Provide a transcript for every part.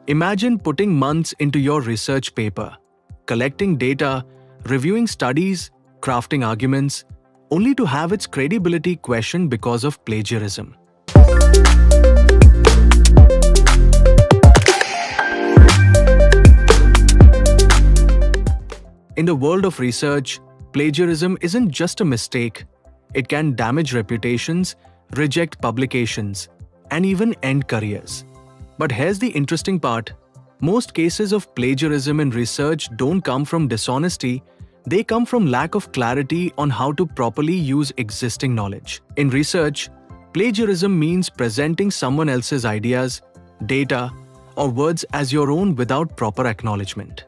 Imagine putting months into your research paper, collecting data, reviewing studies, crafting arguments, only to have its credibility questioned because of plagiarism. In the world of research, plagiarism isn't just a mistake. It can damage reputations, reject publications, and even end careers. But here's the interesting part. Most cases of plagiarism in research don't come from dishonesty, they come from lack of clarity on how to properly use existing knowledge. In research, plagiarism means presenting someone else's ideas, data, or words as your own without proper acknowledgement.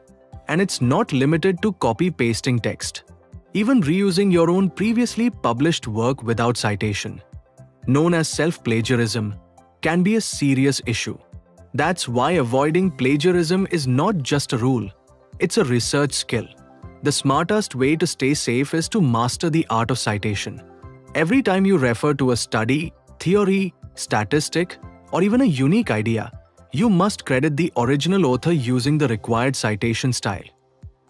And it's not limited to copy-pasting text. Even reusing your own previously published work without citation, known as self-plagiarism, can be a serious issue. That's why avoiding plagiarism is not just a rule, it's a research skill. The smartest way to stay safe is to master the art of citation. Every time you refer to a study, theory, statistic, or even a unique idea, you must credit the original author using the required citation style.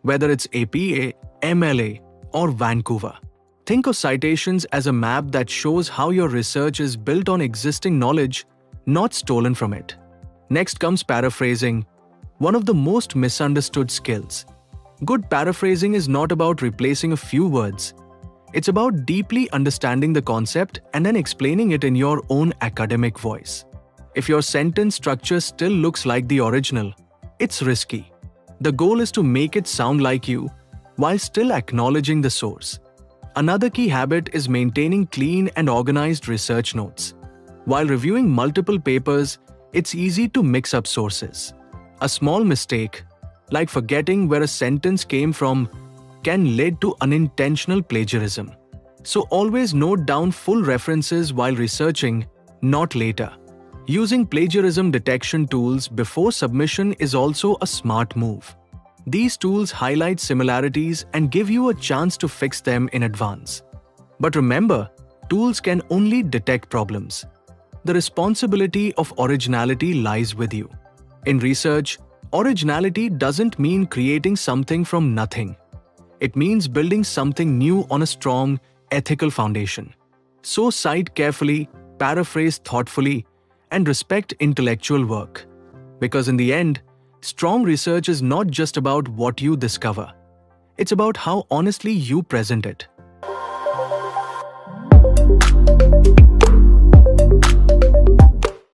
Whether it's APA, MLA, or Vancouver. Think of citations as a map that shows how your research is built on existing knowledge, not stolen from it. Next comes paraphrasing, one of the most misunderstood skills. Good paraphrasing is not about replacing a few words. It's about deeply understanding the concept and then explaining it in your own academic voice. If your sentence structure still looks like the original, it's risky. The goal is to make it sound like you while still acknowledging the source. Another key habit is maintaining clean and organized research notes. While reviewing multiple papers, it's easy to mix up sources. A small mistake, like forgetting where a sentence came from, can lead to unintentional plagiarism. So always note down full references while researching, not later. Using plagiarism detection tools before submission is also a smart move. These tools highlight similarities and give you a chance to fix them in advance. But remember, tools can only detect problems. The responsibility of originality lies with you. In research, originality doesn't mean creating something from nothing. It means building something new on a strong, ethical foundation. So cite carefully, paraphrase thoughtfully, and respect intellectual work. Because in the end, strong research is not just about what you discover. It's about how honestly you present it.